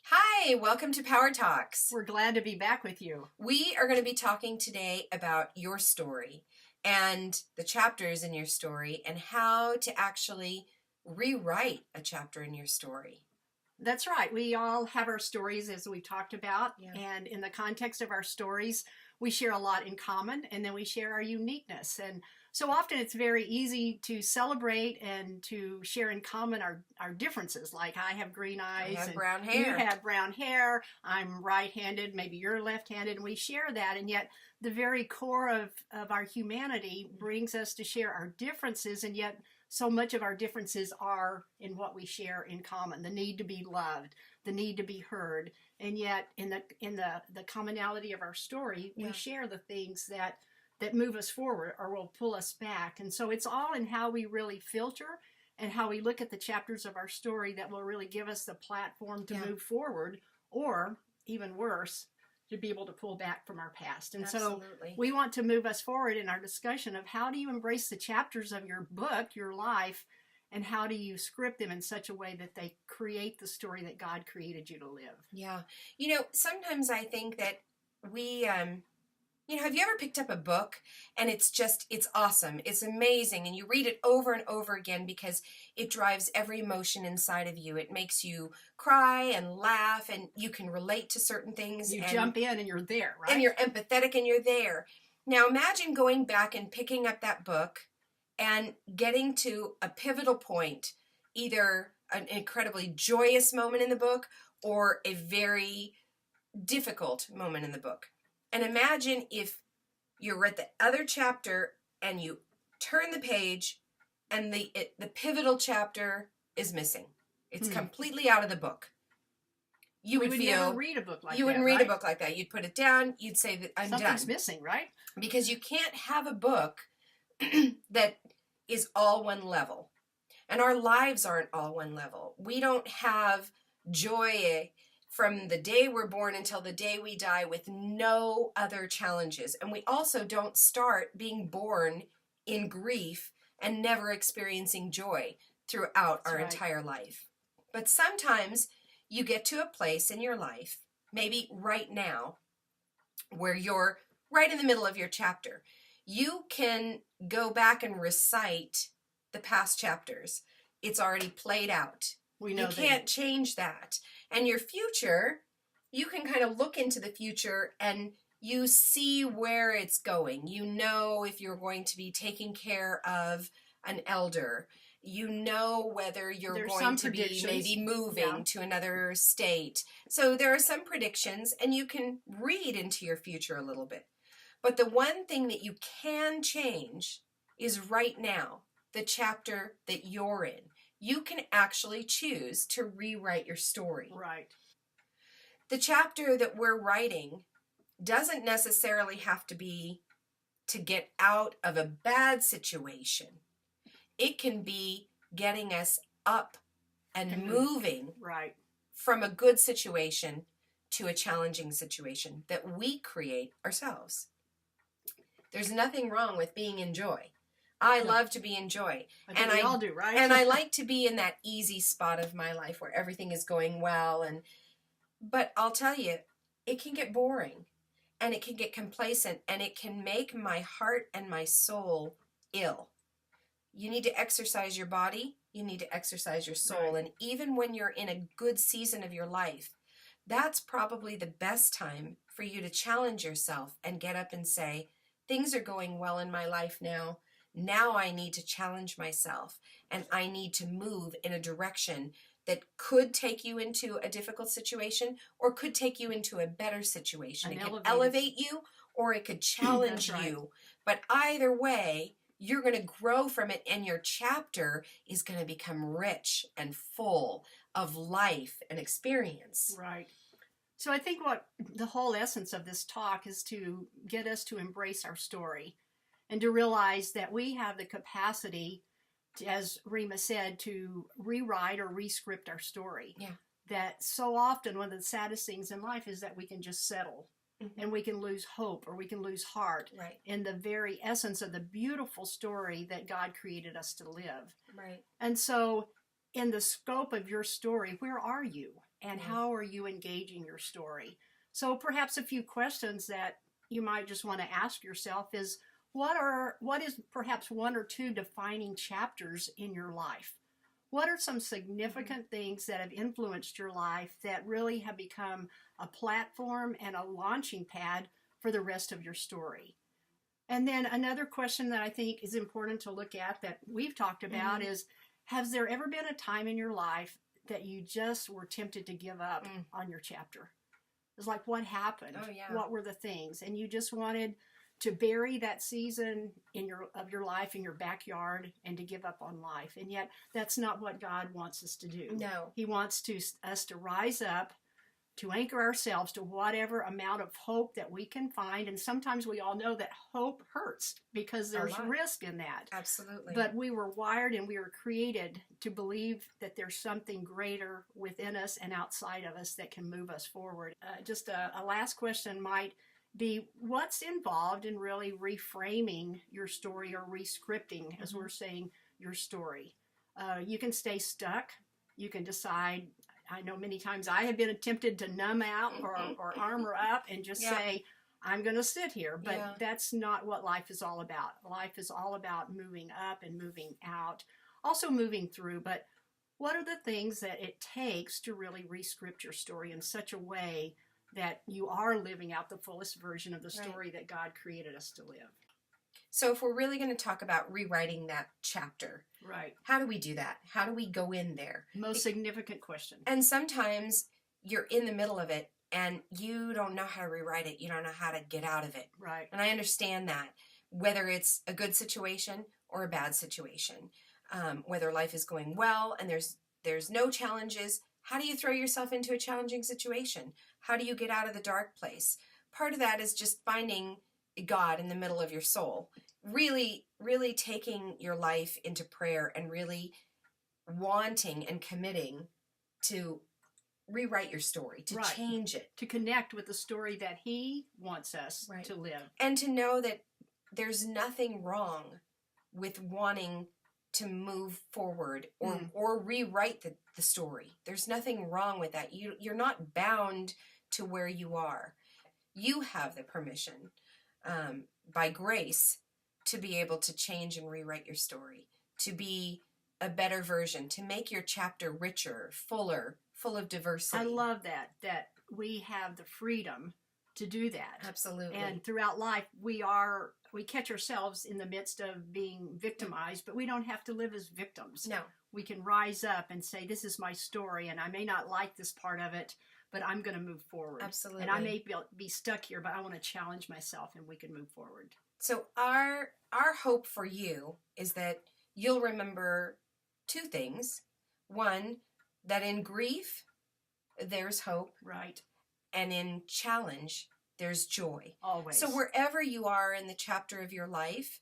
Hi, welcome to Power Talks. We're glad to be back with you. We are going to be talking today about your story and the chapters in your story and how to actually rewrite a chapter in your story. That's right. We all have our stories, as we talked about. Yeah. And in the context of our stories, we share a lot in common, and then we share our uniqueness. And so often it's very easy to celebrate and to share in common our differences. Like I have green eyes. I have and brown hair. You have brown hair. I'm right-handed. Maybe you're left-handed. And we share that. And yet the very core of our humanity brings us to share our differences. And yet so much of our differences are in what we share in common: the need to be loved, the need to be heard. And yet in the commonality of our story, we share the things that move us forward or will pull us back. And so it's all in how we really filter and how we look at the chapters of our story that will really give us the platform to move forward, or even worse, to be able to pull back from our past. And Absolutely. so we want to move us forward in our discussion of how do you embrace the chapters of your book, your life, and how do you script them in such a way that they create the story that God created you to live. Yeah. Sometimes I think that we, have you ever picked up a book and it's awesome, it's amazing, and you read it over and over again because it drives every emotion inside of you. It makes you cry and laugh, and you can relate to certain things. You jump in and you're there, right? And you're empathetic and you're there. Now imagine going back and picking up that book and getting to a pivotal point, either an incredibly joyous moment in the book or a very difficult moment in the book. And imagine if you're at the other chapter and you turn the page and the pivotal chapter is missing. It's completely out of the book. You would feel never read a book like that. You wouldn't read a book like that. You'd put it down. You'd say that I'm done. Something's missing, right? Because you can't have a book that is all one level. And our lives aren't all one level. We don't have joy from the day we're born until the day we die with no other challenges. And we also don't start being born in grief and never experiencing joy throughout our entire life. But sometimes you get to a place in your life, maybe right now, where you're right in the middle of your chapter. You can go back and recite the past chapters. It's already played out. We know you can't change that. And your future, you can kind of look into the future and you see where it's going. You know if you're going to be taking care of an elder. You know whether you're going to be maybe moving to another state. So there are some predictions, and you can read into your future a little bit. But the one thing that you can change is right now, the chapter that you're in. You can actually choose to rewrite your story. Right. The chapter that we're writing doesn't necessarily have to be to get out of a bad situation. It can be getting us up and moving from a good situation to a challenging situation that we create ourselves. There's nothing wrong with being in joy. I love to be in joy. And we all do, right? And I like to be in that easy spot of my life where everything is going well. But I'll tell you, it can get boring and it can get complacent and it can make my heart and my soul ill. You need to exercise your body. You need to exercise your soul. Right. And even when you're in a good season of your life, that's probably the best time for you to challenge yourself and get up and say, things are going well in my life now. Now I need to challenge myself, and I need to move in a direction that could take you into a difficult situation or could take you into a better situation. It could elevate you or it could challenge you. But either way, you're going to grow from it, and your chapter is going to become rich and full of life and experience. Right. So I think what the whole essence of this talk is to get us to embrace our story and to realize that we have the capacity, as Rima said, to rewrite or rescript our story. Yeah. That so often one of the saddest things in life is that we can just settle. And we can lose hope or we can lose heart in the very essence of the beautiful story that God created us to live. Right. And so in the scope of your story, where are you? and Yeah. how are you engaging your story? So perhaps a few questions that you might just want to ask yourself is, what is perhaps one or two defining chapters in your life? What are some significant things that have influenced your life that really have become a platform and a launching pad for the rest of your story? And then another question that I think is important to look at that we've talked about is, has there ever been a time in your life that you just were tempted to give up on your chapter? It's like, what happened? Oh, yeah. What were the things? And you just wanted to bury that season of your life in your backyard and to give up on life. And yet that's not what God wants us to do. No. He wants us to rise up, to anchor ourselves to whatever amount of hope that we can find. And sometimes we all know that hope hurts because there's risk in that. Absolutely. But we were wired and we were created to believe that there's something greater within us and outside of us that can move us forward. Just a last question might be, what's involved in really reframing your story or rescripting, as we're saying, your story? You can stay stuck. You can decide. I know many times I have been tempted to numb out or armor up and just say, I'm going to sit here. But that's not what life is all about. Life is all about moving up and moving out, also moving through. But what are the things that it takes to really rescript your story in such a way that you are living out the fullest version of the story that God created us to live? So if we're really going to talk about rewriting that chapter, how do we do that? How do we go in there? Most significant question. And sometimes you're in the middle of it and you don't know how to rewrite it. You don't know how to get out of it. Right. And I understand that, whether it's a good situation or a bad situation, whether life is going well and there's no challenges. How do you throw yourself into a challenging situation? How do you get out of the dark place? Part of that is just finding God in the middle of your soul. Really, really taking your life into prayer and really wanting and committing to rewrite your story, to change it. To connect with the story that He wants us to live. And to know that there's nothing wrong with wanting to move forward or rewrite the story. There's nothing wrong with that. You're not bound to where you are. You have the permission by grace to be able to change and rewrite your story, to be a better version, to make your chapter richer, fuller, full of diversity. I love that we have the freedom to do that. Absolutely. And throughout life, we catch ourselves in the midst of being victimized, but we don't have to live as victims. No. We can rise up and say, this is my story, and I may not like this part of it, but I'm going to move forward. Absolutely. And I may be stuck here, but I want to challenge myself, and we can move forward. So our hope for you is that you'll remember two things. One, that in grief, there's hope. Right. And in challenge, there's joy. Always. So wherever you are in the chapter of your life,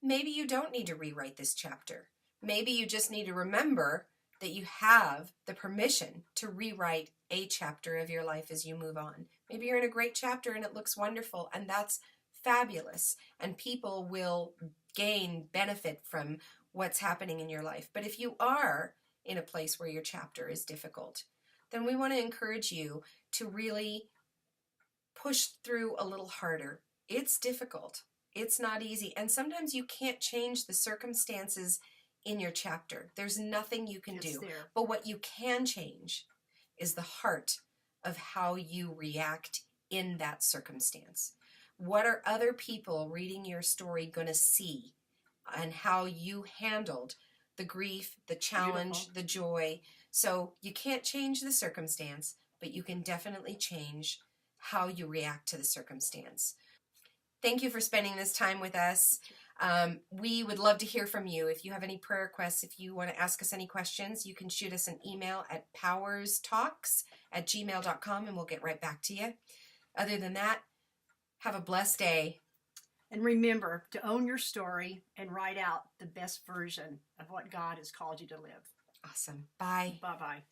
maybe you don't need to rewrite this chapter. Maybe you just need to remember that you have the permission to rewrite a chapter of your life as you move on. Maybe you're in a great chapter and it looks wonderful, and that's fabulous, and people will gain benefit from what's happening in your life. But if you are in a place where your chapter is difficult, then we want to encourage you to really push through a little harder. It's difficult. It's not easy. And sometimes you can't change the circumstances in your chapter. There's nothing you can do. There. But what you can change is the heart of how you react in that circumstance. What are other people reading your story going to see, and how you handled the grief, the challenge, the joy? So you can't change the circumstance, but you can definitely change how you react to the circumstance. Thank you for spending this time with us. We would love to hear from you. If you have any prayer requests, if you want to ask us any questions, you can shoot us an email at powerstalks@gmail.com and we'll get right back to you. Other than that, have a blessed day. And remember to own your story and write out the best version of what God has called you to live. Awesome. Bye. Bye-bye.